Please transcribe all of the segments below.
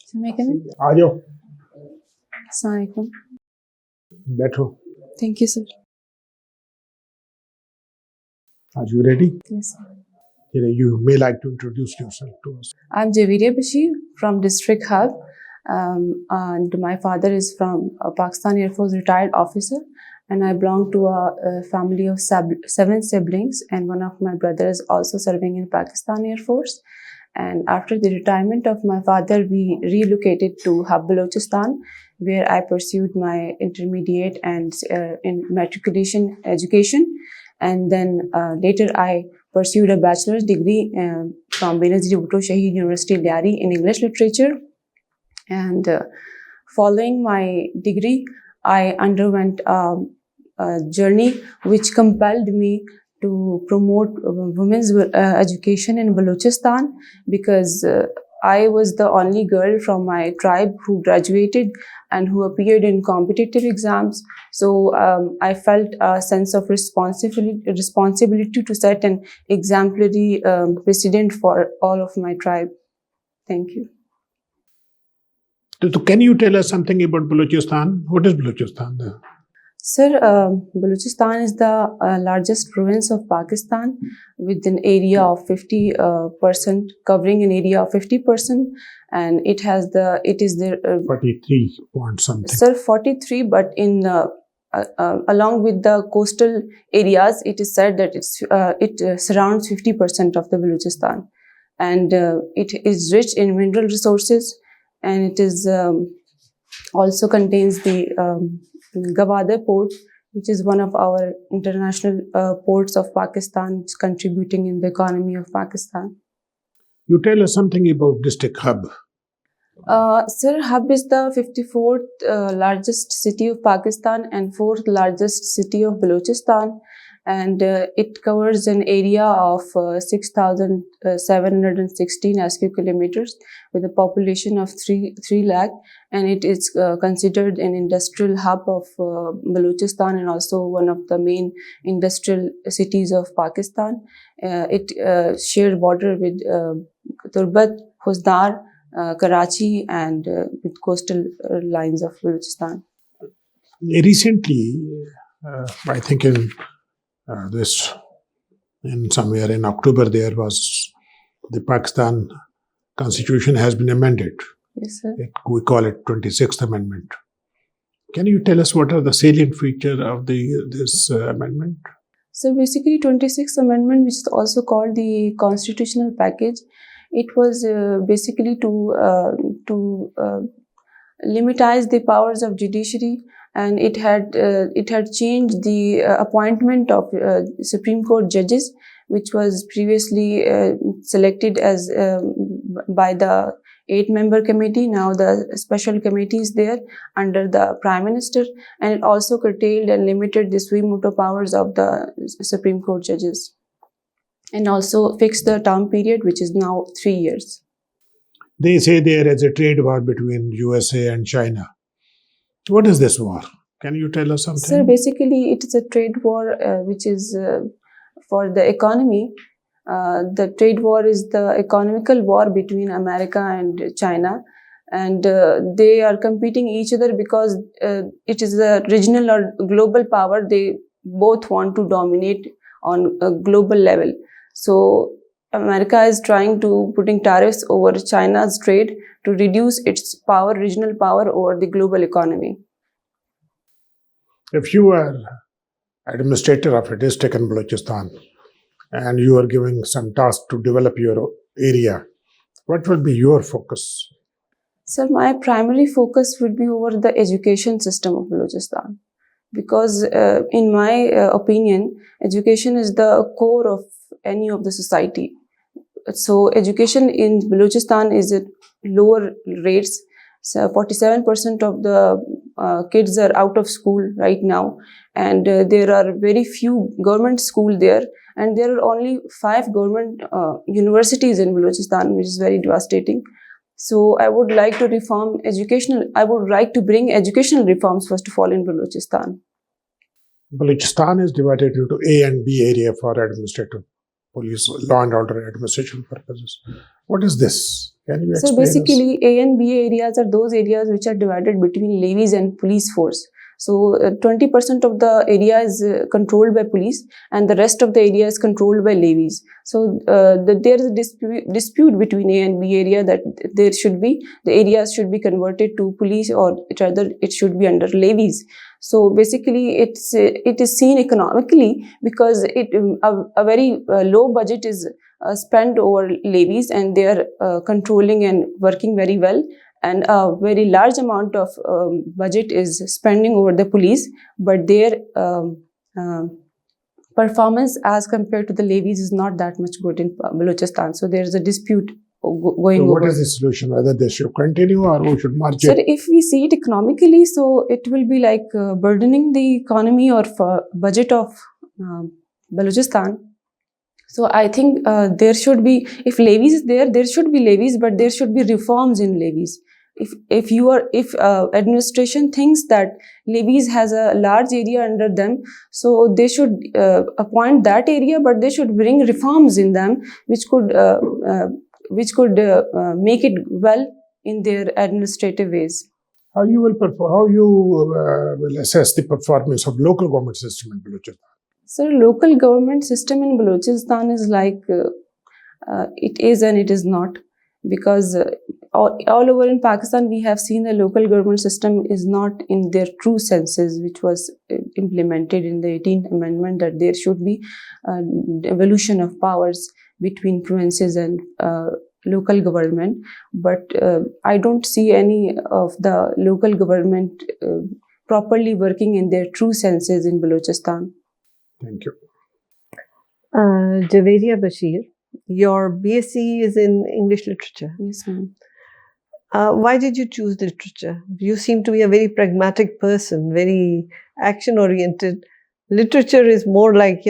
आ जाओ, Assalamualaikum. बैठो. Thank you, sir. Are you ready? Yes, sir. You may like to introduce yourself to us. I'm Javeria Bashir from District Hub, and my father is from Pakistan Air Force retired officer, and I belong to a family of 7 siblings, and one of my brothers is also serving in Pakistan Air Force. And after the retirement of my father, we relocated to Hub, Balochistan, where I pursued my intermediate and in matriculation education. And then later I pursued a bachelor's degree from Benazir Bhutto Shahid University, Lyari, in English literature. And following my degree, I underwent a journey which compelled me to promote women's education in Balochistan, because I was the only girl from my tribe who graduated and who appeared in competitive exams. So I felt a sense of responsibility to set an exemplary precedent for all of my tribe. Thank you. So can you tell us something about Balochistan? What is Balochistan? Sir, Balochistan is the largest province of Pakistan with an area of 50%, covering an area of 50%, and it is the 43 point something. Sir, 43, but in along with the coastal areas, it is said that it surrounds 50% of the Balochistan, and it is rich in mineral resources, and it is also contains the Gwadar port, which is one of our international ports of Pakistan, contributing in the economy of Pakistan. You tell us something about District Hub. Sir, Hub is the 54th largest city of Pakistan and 4th largest city of Balochistan, and it covers an area of 6,716 sq kilometers with a population of 3 lakh, and it is considered an industrial hub of Balochistan and also one of the main industrial cities of Pakistan. It shared border with Turbat, Huzdar, Karachi, and with coastal lines of Balochistan. Recently, I think in somewhere in October, there was the Pakistan Constitution has been amended. Yes, sir. We call it 26th Amendment. Can you tell us what are the salient features of this amendment? So basically, 26th Amendment, which is also called the constitutional package, it was basically to limitize the powers of judiciary, and it had changed the appointment of Supreme Court judges, which was previously selected as by the 8-member committee. Now the special committee is there under the Prime Minister, and it also curtailed and limited the sui motu powers of the Supreme Court judges, and also fixed the term period, which is now 3 years. They say there is a trade war between USA and China. What is this war? Can you tell us something? Sir, basically it is a trade war which is for the economy. The trade war is the economical war between America and China, and they are competing each other because it is a regional or global power. They both want to dominate on a global level. So America is trying to putting tariffs over China's trade to reduce its power, regional power, over the global economy. If you are administrator of a district in Balochistan and you are giving some task to develop your area, what will be your focus? Sir, my primary focus would be over the education system of Balochistan, because in my opinion, education is the core of any of the society. So education in Balochistan is at lower rates. So 47% of the kids are out of school right now, and there are very few government schools there, and there are only 5 government universities in Balochistan, which is very devastating. So I would like to bring educational reforms first of all in Balochistan. Balochistan is divided into A and B area for administrative police, law and order administration purposes. What is this? Can you So explain us? basically, A and B areas are those areas which are divided between levies and police force. So 20% of the area is controlled by police, and the rest of the area is controlled by levies. So there is a dispute between A and B area that the areas should be converted to police, or rather it should be under levies. So basically, it is seen economically because a very low budget is spent over levies, and they are controlling and working very well, and a very large amount of budget is spending over the police, but their performance as compared to the levies is not that much good in Balochistan. So there is a dispute going So over. what is the solution? Whether they should continue or we should merge Sir, it? if we see it economically, so it will be like burdening the economy or budget of Balochistan. So I think there should be, if levies is there should be levies, but there should be reforms in levies. If administration thinks that levies has a large area under them, so they should appoint that area, but they should bring reforms in them which could make it well in their administrative ways. How you will assess the performance of local government system in Balochistan? So local government system in Balochistan is like it is and it is not, because all over in Pakistan we have seen the local government system is not in their true senses, which was implemented in the 18th Amendment, that there should be devolution of powers between provinces and local government. But I don't see any of the local government properly working in their true senses in Balochistan. Thank you. Javeria Bashir, your BSc is in English literature. Yes, ma'am. Why did you choose literature? You seem to be a very pragmatic person, very action-oriented. Literature is more like,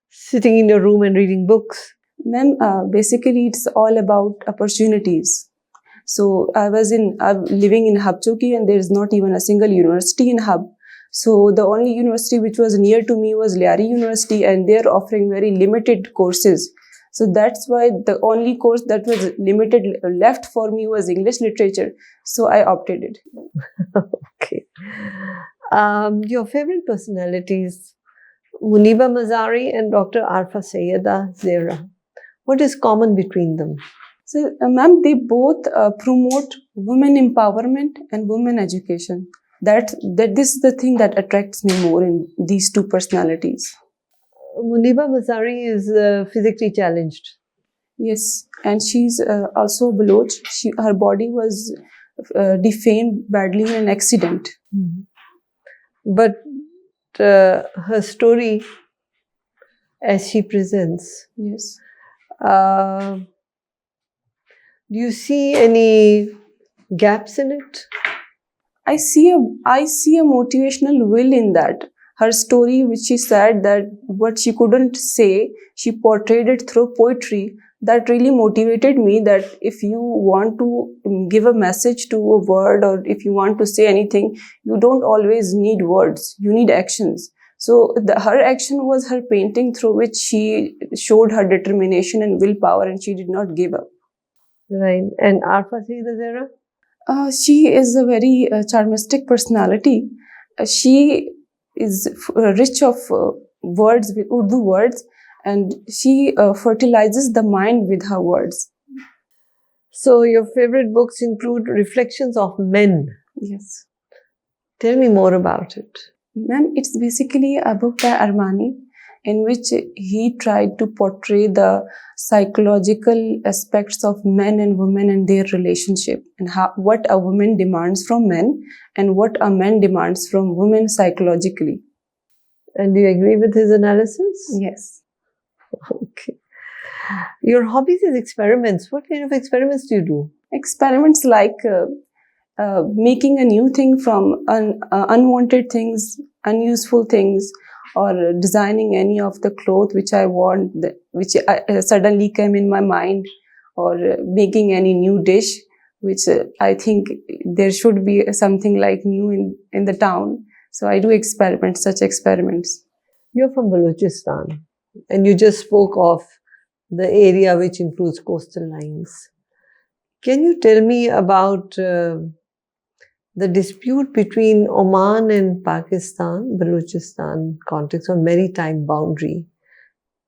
sitting in your room and reading books. Ma'am, basically it's all about opportunities. So I'm living in Hub Choki, and there is not even a single university in Hub. So the only university which was near to me was Lyari University, and they're offering very limited courses. So that's why the only course that was limited left for me was English literature. So I opted it. Okay. Your favorite personalities, Muniba Mazari and Dr. Arfa Sayyeda Zehra. What is common between them? So, ma'am, they both promote women empowerment and women education. That this is the thing that attracts me more in these two personalities. Muniba Mazari is physically challenged. Yes, and she's also Baloch. Her body was defamed badly in an accident. But her story, as she presents, Yes. do you see any gaps in it? I see a motivational will in that. Her story, which she said that what she couldn't say, she portrayed it through poetry. That really motivated me, that if you want to give a message to a word, or if you want to say anything, you don't always need words, you need actions. So her action was her painting, through which she showed her determination and willpower, and she did not give up. Right. And Arfa Sayyeda Zehra? She is a very charmistic personality. She is rich of words, with Urdu words, and she fertilizes the mind with her words. So your favorite books include Reflections of Men. Yes. Tell me more about it. Ma'am, it's basically a book by Armani, in which he tried to portray the psychological aspects of men and women and their relationship, and what a woman demands from men and what a man demands from women psychologically. And do you agree with his analysis? Yes. Okay. Your hobbies is experiments. What kind of experiments do you do? Experiments like making a new thing from unwanted things, unuseful things, or designing any of the cloth which I want, which suddenly came in my mind, or making any new dish, which I think there should be something like new in the town. So I do experiments, such experiments. You're from Balochistan, and you just spoke of the area which includes coastal lines. Can you tell me about the dispute between Oman and Pakistan, Balochistan context on maritime boundary,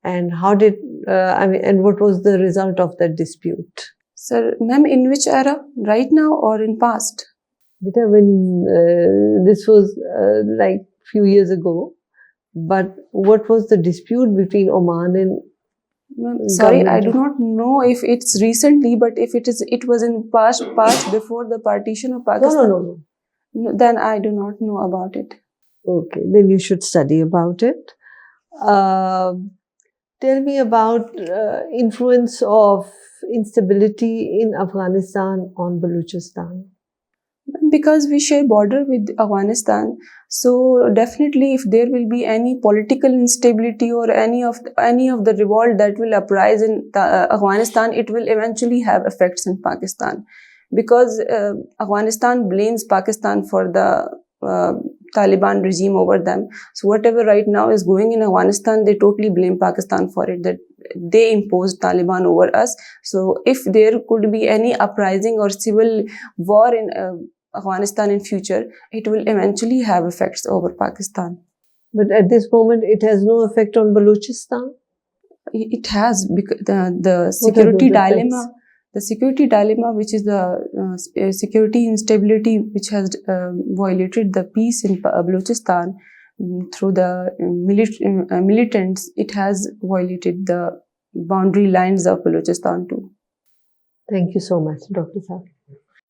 and how did and what was the result of that dispute? Sir, ma'am, in which era? Right now or in past? Beta, when this was like few years ago, but what was the dispute between Oman and Ma'am, sorry, I government do of- not know if it's recently, but if it was in past before the partition of No, Pakistan. no. Then I do not know about it. Okay, then you should study about it. Tell me about influence of instability in Afghanistan on Balochistan. Because we share border with Afghanistan, so definitely if there will be any political instability or any of the revolt that will uprise in Afghanistan, it will eventually have effects in Pakistan, because Afghanistan blames Pakistan for the Taliban regime over them. So whatever right now is going in Afghanistan, they totally blame Pakistan for it, that they imposed Taliban over us. So if there could be any uprising or civil war in Afghanistan in future, it will eventually have effects over Pakistan. But at this moment, it has no effect on Balochistan. It has, because the What are security those effects? dilemma. The security dilemma, which is the security instability, which has violated the peace in Balochistan through the militants, it has violated the boundary lines of Balochistan too. Thank you so much, Dr. Saab.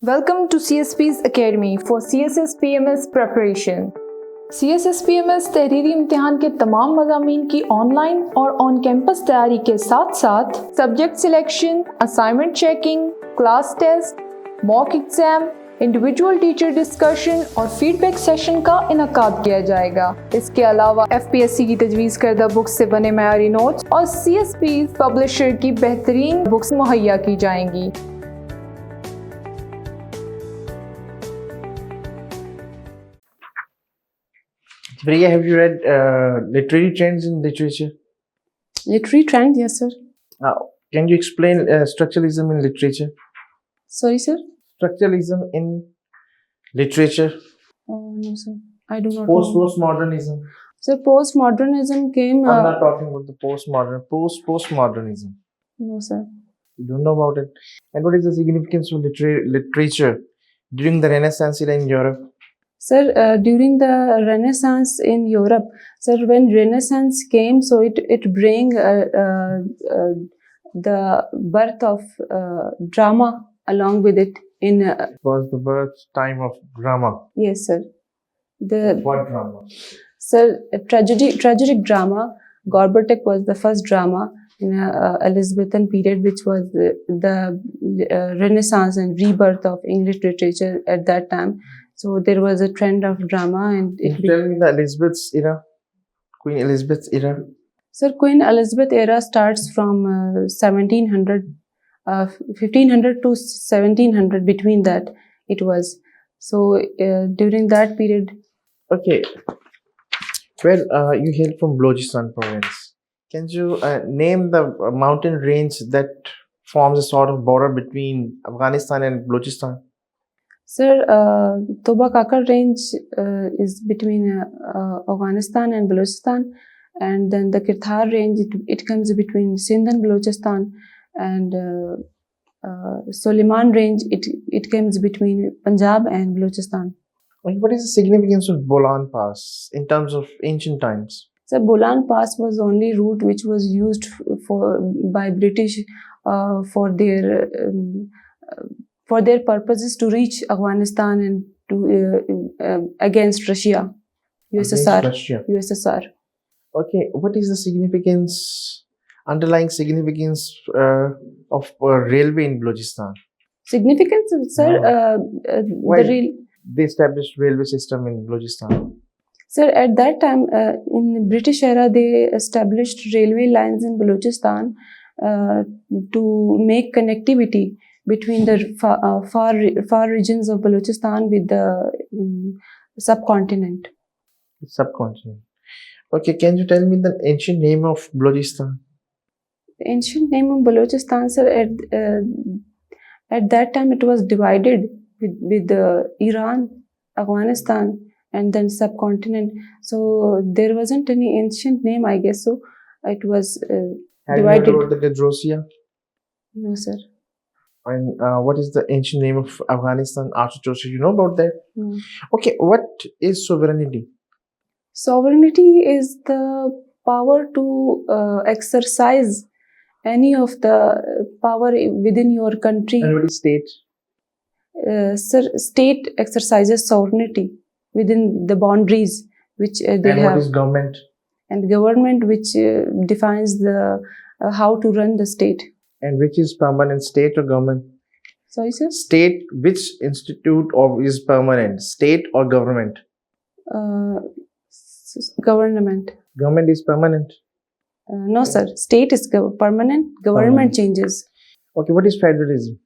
Welcome to CSPs Academy for CSSPMS preparation. CSSPMS तहरीरी इम्तिहान के तमाम मज़ामीन की online और on campus तैयारी के साथ साथ subject selection, assignment checking, class test, mock exam, individual teacher discussion और फीडबैक सेशन का इनकाद किया जाएगा। इसके अलावा FPSC की तजवीज़ करदा बुक्स से बने मयारी नोट्स और CSPs पब्लिशर की बेहतरीन बुक्स मुहैया की जाएंगी। Javeria, have you read literary trends in literature? Literary trend, yes, sir. Can you explain structuralism in literature? Sorry, sir. Structuralism in literature. No, sir. I do not know. Postmodernism. Sir, postmodernism came. I'm not talking about the postmodernism. No, sir. You don't know about it. And what is the significance of literature during the Renaissance era in Europe? Sir, during the Renaissance in Europe, sir, when Renaissance came, so it bring the birth of drama along with it. It was the birth time of drama. Yes, sir. What drama? Sir, tragic drama. Gorbachev was the first drama in Elizabethan period, which was the Renaissance and rebirth of English literature at that time. So there was a trend of drama, and Can you tell me the Elizabeth's era? Queen Elizabeth's era? Sir, Queen Elizabeth era starts from 1500 to 1700, between that it was. So during that period. Okay. Well, you hail from Balochistan province. Can you name the mountain range that forms a sort of border between Afghanistan and Balochistan? Sir, Toba Kakar range is between Afghanistan and Balochistan, and then the Kirthar range, it comes between Sindh and Balochistan, and Soliman range, it comes between Punjab and Balochistan. What is the significance of Bolan Pass in terms of ancient times? So Bolan Pass was the only route which was used by British for their purposes to reach Afghanistan and to against Russia, USSR. Against Russia. USSR. Okay, what is the significance, underlying significance of railway in Balochistan? Significance, sir. They established railway system in Balochistan. Sir, at that time, in British era, they established railway lines in Balochistan to make connectivity between the far regions of Balochistan with the subcontinent. Subcontinent. Okay, can you tell me the ancient name of Balochistan? The ancient name of Balochistan, sir, At that time, it was divided with Iran, Afghanistan, and then subcontinent. So there wasn't any ancient name, I guess. So it was Have you heard divided. about the Gedrosia? No, sir. And what is the ancient name of Afghanistan after Georgia? You know about that? No. Okay, what is sovereignty? Sovereignty is the power to exercise any of the power within your country. And what is state? Sir, state exercises sovereignty within the boundaries which they And have, what is government? and government which defines the how to run the state. And which is permanent, state or government? Sorry, sir. State, which institute or is permanent, state or government? Government. Government is permanent. No, sir. State is permanent. Government changes. Okay, what is federalism?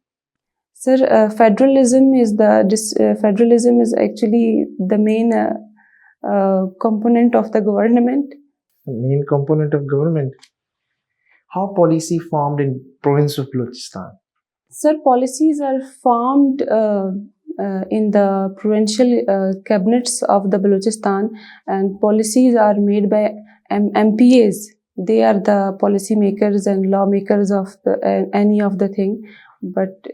Sir, federalism is federalism is actually the main component of the government. The main component of government. How policy formed in province of Balochistan? Sir, policies are formed in the provincial cabinets of the Balochistan, and policies are made by MPAs. They are the policy makers and lawmakers of any of the thing. But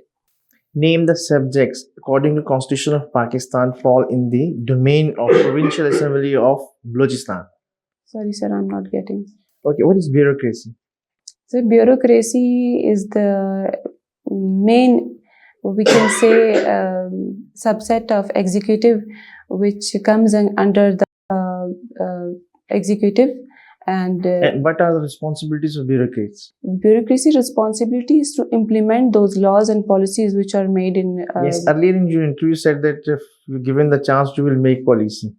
Name the subjects according to Constitution of Pakistan fall in the domain of Provincial Assembly of Balochistan. sorry, sir, I'm not getting. Okay, what is bureaucracy? So bureaucracy is the main, we can say, subset of executive, which comes under the executive. And what are the responsibilities of bureaucrats? bureaucracy responsibility is to implement those laws and policies which are made in. Yes, earlier in your interview, you said that if you're given the chance, you will make policy.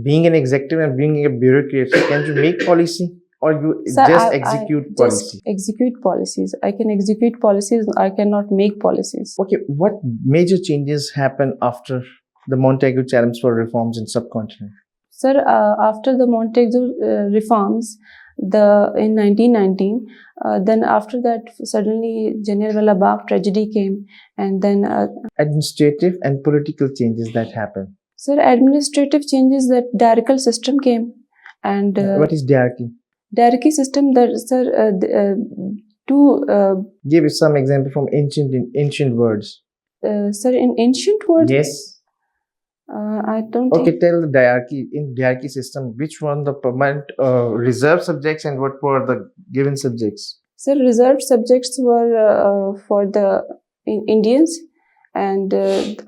Being an executive and being a bureaucrat, can you make policy or you Sir, just execute policy? Just execute policies. I can execute policies. I cannot make policies. Okay, what major changes happen after the Montagu Challenge for Reforms in subcontinent? Sir, after the Montagu reforms, in 1919, then after that suddenly Jallianwala Bagh tragedy came, and then Administrative and political changes that happen. sir, administrative changes, that diarchical system came, and What is diarchy? diarchy system, that sir, Give us some example from ancient words. sir, in ancient words. Yes. I don't Okay, think. tell the diarchy, in diarchy system, which one the permanent reserve subjects and what were the given subjects? Sir, reserved subjects were for the Indians, and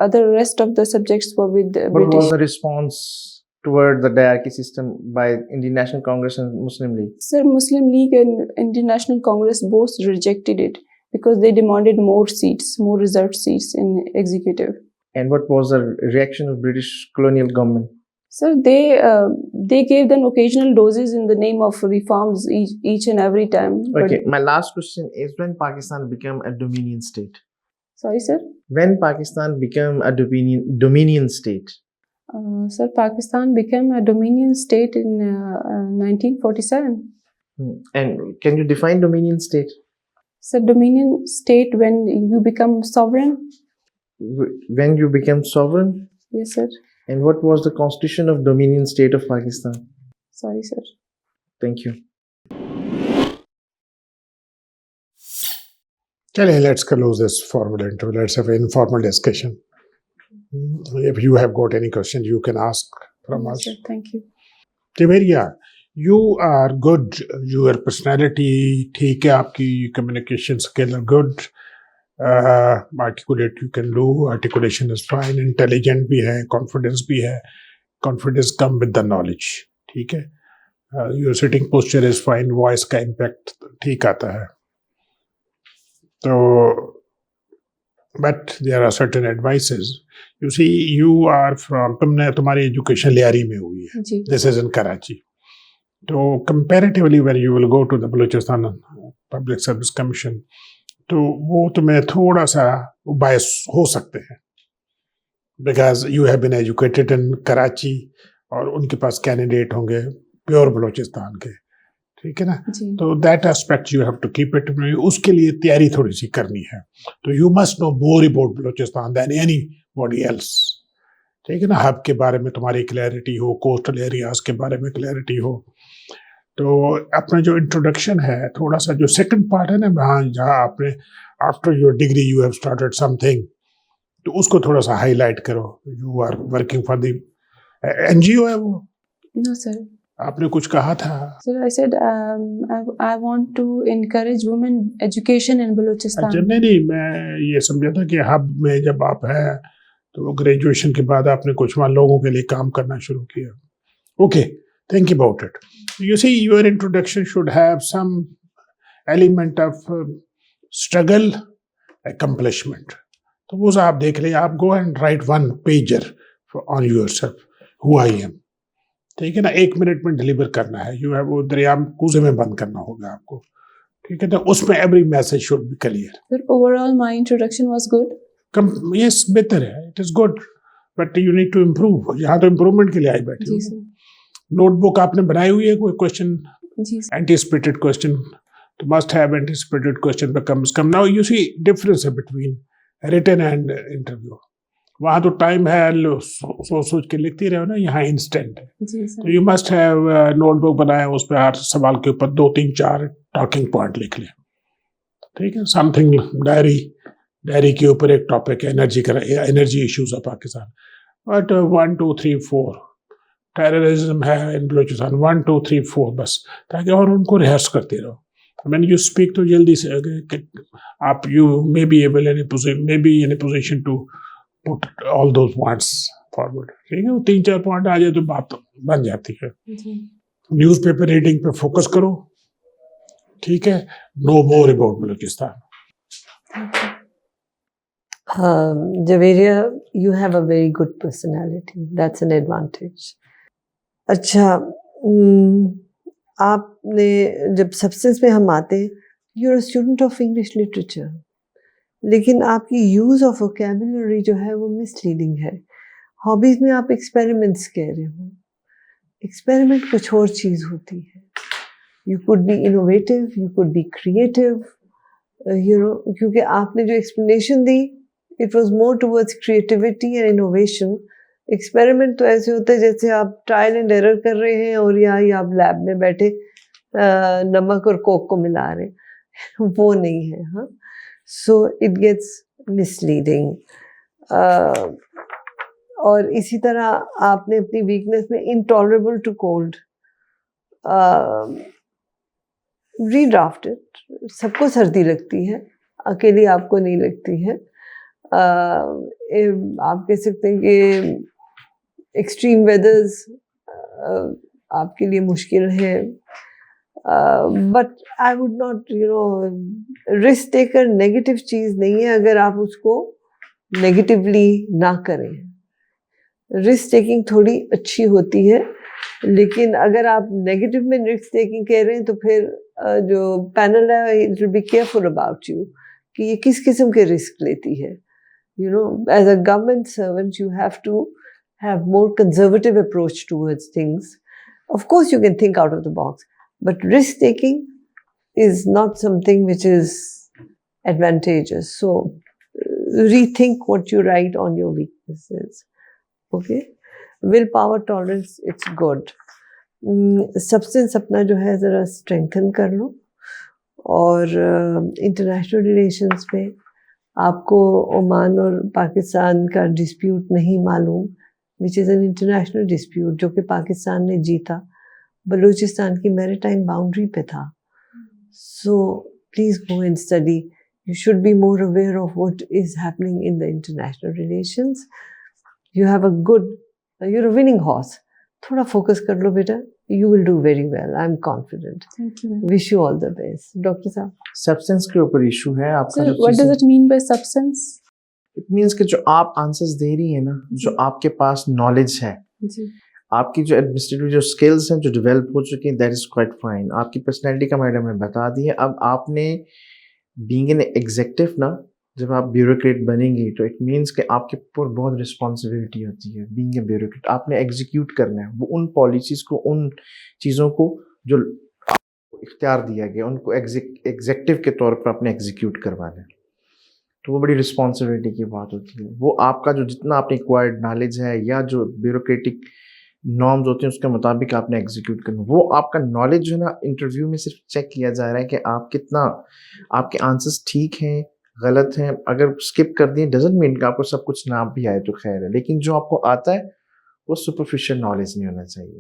other rest of the subjects were with the What was British. the response toward the diarchy system by Indian National Congress and Muslim League? Sir, Muslim League and Indian National Congress both rejected it because they demanded more seats, more reserved seats in executive. And what was the reaction of British colonial government? Sir, they gave them occasional doses in the name of reforms each and every time. But- Okay, my last question is when Pakistan became a dominion state? Sorry, sir. When Pakistan became a dominion state? Sir, Pakistan became a dominion state in 1947. And can you define dominion state? Sir, dominion state when you become sovereign. When you became sovereign? Yes, sir. And what was the constitution of dominion state of Pakistan? Sorry, sir. Thank you. Chale, let's close this formal interview. Let's have an informal discussion. If you have got any questions, you can ask from Yes, us. sir. Thank you. Javeria, you are good. Your personality, ठीक है, आपकी communication skill are good. Articulate you can do. Articulation is fine. Intelligent भी है, confidence भी है. Confidence come with the knowledge. ठीक है. Your sitting posture is fine. Voice का impact ठीक आता है. So, but there are certain advices. You see, you are from, तुम्हारी education लियारी में हुई है. जी. This is in Karachi. So comparatively, when you will go to the Balochistan Public Service Commission, तो वो तुम्हें थोड़ा सा bias हो सकते हैं, because you have been educated in Karachi और उनके पास कैंडिडेट होंगे प्योर बलूचिस्तान के, ठीक है ना. जी. तो that aspect you have to keep it. उसके लिए तैयारी थोड़ी सी करनी है. तो you must know more about Balochistan then anybody else. ठीक है ना. हब के बारे में तुम्हारी क्लैरिटी हो, कोस्टल एरियाज के बारे में क्लैरिटी हो. तो अपना जो इंट्रोडक्शन है, थोड़ा सा जो सेकंड पार्ट है ना, वहाँ जहाँ आपने after your degree you have started something, तो उसको थोड़ा सा हाईलाइट करो. You are working for the NGO है वो. No, sir. आपने कुछ कहा था. Sir, I said I want to encourage women education in Balochistan. अच्छा, नहीं, मैं ये समझा था कि हब में जब आप हैं तो ग्रेजुएशन के बाद आपने कुछ वहाँ लोगों के लिए काम करना शुरू किया. Okay, think about it. You see your introduction should have some element of struggle, accomplishment. तो वो आप देख लें. आप go and write one pager on yourself, who I am. ठीक है ना. 1 मिनट में डिलीवर करना है. यू हैव वो दरिया कूजे में बंद करना होगा आपको. ठीक है ना. उसमें every message should be clear. Sir, overall my introduction was good. Yes, बेहतर है. It is good, but you need to improve. यहाँ तो इम्प्रूवमेंट के लिए आई बैठी जी हो. सर. नोटबुक आपने बनाई हुई है? कोई क्वेश्चन, जी सर. एंटिसिपेटेड क्वेश्चन, तो मस्ट हैव एंटिसिपेटेड क्वेश्चन पे कम से कम. नाउ यू सी डिफरेंस है बिटवीन रिटन एंड इंटरव्यू. वहाँ तो टाइम है, सोच के लिखती रहो ना. यहाँ इंस्टेंट है. जी तो sir. You must have notebook बनाया, उस पर हर सवाल के ऊपर 2 3 4 टॉकिंग पॉइंट लिख लें. ठीक है. समथिंग डायरी के ऊपर एक टॉपिक है, energy issues of Pakistan. But 1 2 3 4 terrorism है इन बलोचिस्तान, 1 2 3 4 बस. ताकि और उनको रिहर्स करते रहो. When you speak तो जल्दी से आप you may be able in a position to put all those points forward. ठीक है. वो 3 4 पॉइंट आ जाए तो बात बन जाती है. जी. न्यूज़पेपर रीडिंग पे फोकस करो. ठीक है. Know more about Balochistan. Javeria, you have a very good personality. That's an advantage. अच्छा, आपने जब सब्सटेंस में हम आते हैं, you are student of English literature, लेकिन आपकी यूज़ ऑफ वोकेबुलरी जो है वो मिसलीडिंग है. हॉबीज़ में आप एक्सपेरिमेंट्स कह रहे हो. एक्सपेरिमेंट कुछ और चीज़ होती है. You could be innovative, you could be creative, क्योंकि आपने जो explanation the, it was more towards creativity and innovation. Experiment तो ऐसे होता है जैसे आप ट्रायल एंड एरर कर रहे हैं और या आप लैब में बैठे नमक और कोक को मिला रहे हैं. वो नहीं है. हाँ, सो इट गेट्स मिसलीडिंग. और इसी तरह आपने अपनी वीकनेस में इंटॉलरेबल टू कोल्ड रीड्राफ्टेड. सबको सर्दी लगती है, अकेली आपको नहीं लगती है. आप कह सकते हैं कि एक्सट्रीम वेदर्स आपके लिए मुश्किल है. But I would not risk taker negative चीज़ नहीं है अगर आप उसको नेगेटिवली ना करें. रिस्क टेकिंग थोड़ी अच्छी होती है, लेकिन अगर आप नेगेटिव में रिस्क टेकिंग कह रहे हैं तो फिर जो पैनल है it will be careful about you कि ये किस किस्म के रिस्क लेती है. As a government servant, you have to have more conservative approach towards things. Of course, you can think out of the box, but risk taking is not something which is advantageous. So, rethink what you write on your weaknesses. Okay? Willpower, tolerance, it's good. Substance अपना जो है ज़रा strengthen कर लो. और international relations में आपको Oman और पाकिस्तान का डिस्प्यूट नहीं मालूम, which is an international dispute जो कि पाकिस्तान ने जीता, बलूचिस्तान की मैरीटाइम बाउंड्री पे था. So please go and study. You should be more aware of what is happening in the international relations. You have a good, you are a winning horse. थोड़ा focus कर लो बेटा. You will do very well. I'm confident. Thank you. Wish you all the best. Dr. Saab. Substance के ऊपर issue है आपका. Sir, what does it mean by substance? It means कि जो आप आंसर्स दे रही है ना, जो आपके पास नॉलेज है, जी. आपकी जो एडमिनिस्ट्रेटिव जो स्किल्स हैं जो डेवलप हो चुकी हैं, दैट इज क्वाइट फाइन. आपकी पर्सनैलिटी का मैडम ने बता दी है. अब आपने बीइंग एन एग्जीक्यूटिव ना, जब आप ब्यूरोक्रेट बनेंगी तो इट मीन्स कि आपके ऊपर बहुत रिस्पॉन्सिबिलिटी होती है. बीइंग ए ब्यूरोक्रेट आपने एग्जीक्यूट करना है वो उन पॉलिसीज़ को, उन चीज़ों को जो इख्तियार दिया गया, उनको एग्जेक्टिव के तौर पर अपने एग्जीक्यूट करवाना है, तो वो बड़ी रिस्पॉन्सिबिलिटी की बात होती है। वो आपका जो जितना आपने एक्वायर्ड नॉलेज है या जो ब्यूरोक्रेटिक नॉर्म्स होते हैं उसके मुताबिक आपने एग्जीक्यूट करना, वो आपका नॉलेज जो है ना इंटरव्यू में सिर्फ चेक किया जा रहा है कि आप कितना, आपके आंसर्स ठीक हैं गलत हैं। अगर स्किप कर दिए डजंट मीन कि आपको सब कुछ ना भी आए तो खैर है, लेकिन जो आपको आता है वो सुपरफिशियल नॉलेज नहीं होना चाहिए।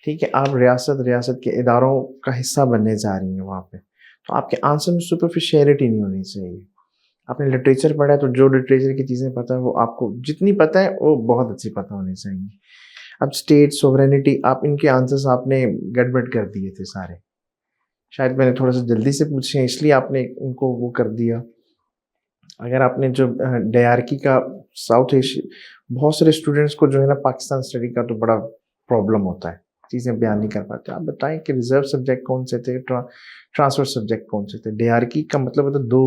ठीक है, आप रियासत के इदारों का हिस्सा बनने जा रही हैं वहाँ पे, तो आपके आंसर में सुपरफिशियलिटी नहीं होनी चाहिए। आपने लिटरेचर पढ़ा है तो जो लिटरेचर की चीज़ें पता है वो आपको जितनी पता है वो बहुत अच्छी पता होनी चाहिए। अब स्टेट सोवरेनिटी, आप इनके आंसर्स आपने गड़बड़ कर दिए थे सारे, शायद मैंने थोड़ा सा जल्दी से पूछे इसलिए आपने उनको वो कर दिया। अगर आपने जो डायरकी का साउथ एशिया, बहुत सारे स्टूडेंट्स को जो है ना पाकिस्तान स्टडी का तो बड़ा प्रॉब्लम होता है, चीज़ें बयान नहीं कर पाते। आप बताएं कि रिजर्व सब्जेक्ट कौन से थे, ट्रांसफर सब्जेक्ट कौन से थे। डायरकी का मतलब होता है दो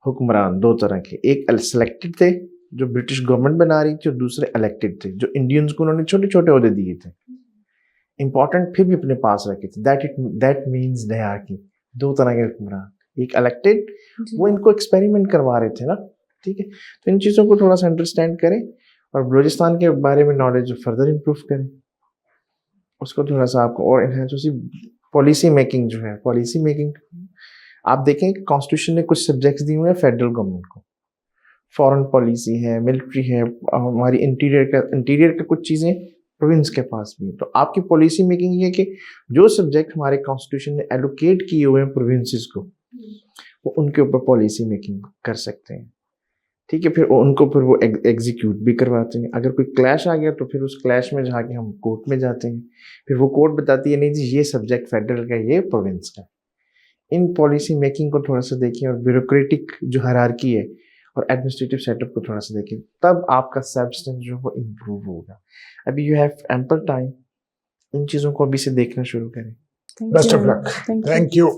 हुक्मरान, दो तरह के, एक सिलेक्टेड थे जो ब्रिटिश गवर्नमेंट बना रही थी और दूसरे इलेक्टेड थे जो इंडियंस को उन्होंने छोटे छोटे ओहदे दिए थे, इंपॉर्टेंट फिर भी अपने पास रखे थे। दैट मीन्स डायरकी, दो तरह के हुक्मरान, एक इलेक्टेड, वो इनको एक्सपेरिमेंट करवा रहे थे ना। ठीक है, तो इन चीज़ों को थोड़ा सा अंडरस्टैंड करें और बलूचिस्तान के बारे में नॉलेज फर्दर इम्प्रूव करें, उसको थोड़ा सा आपको और इन्हेंस उसी पॉलिसी मेकिंग जो है, पॉलिसी मेकिंग आप देखें कॉन्स्टिट्यूशन ने कुछ सब्जेक्ट्स दिए हुए हैं फेडरल गवर्नमेंट को, फॉरेन पॉलिसी है, मिलिट्री है, हमारी इंटीरियर का कुछ चीज़ें प्रोविंस के पास भी है। तो आपकी पॉलिसी मेकिंग ये है कि जो सब्जेक्ट हमारे कॉन्स्टिट्यूशन ने एलोकेट किए हुए हैं प्रोविंसेस को, वो उनके ऊपर पॉलिसी मेकिंग कर सकते हैं। ठीक है, फिर उनको फिर वो एग्जीक्यूट भी करवाते हैं। अगर कोई क्लैश आ गया तो फिर उस क्लैश में जाके हम कोर्ट में जाते हैं, फिर वो कोर्ट बताती है नहीं जी ये सब्जेक्ट फेडरल का, ये प्रोविंस का। इन पॉलिसी मेकिंग को थोड़ा सा देखिए और ब्यूरोक्रेटिक जो हायरार्की है और एडमिनिस्ट्रेटिव सेटअप को थोड़ा सा देखिए, तब आपका सब्सटेंस जो वो इम्प्रूव होगा। अभी यू हैव एम्पल टाइम, इन चीज़ों को अभी से देखना शुरू करें। Best of luck, thank you.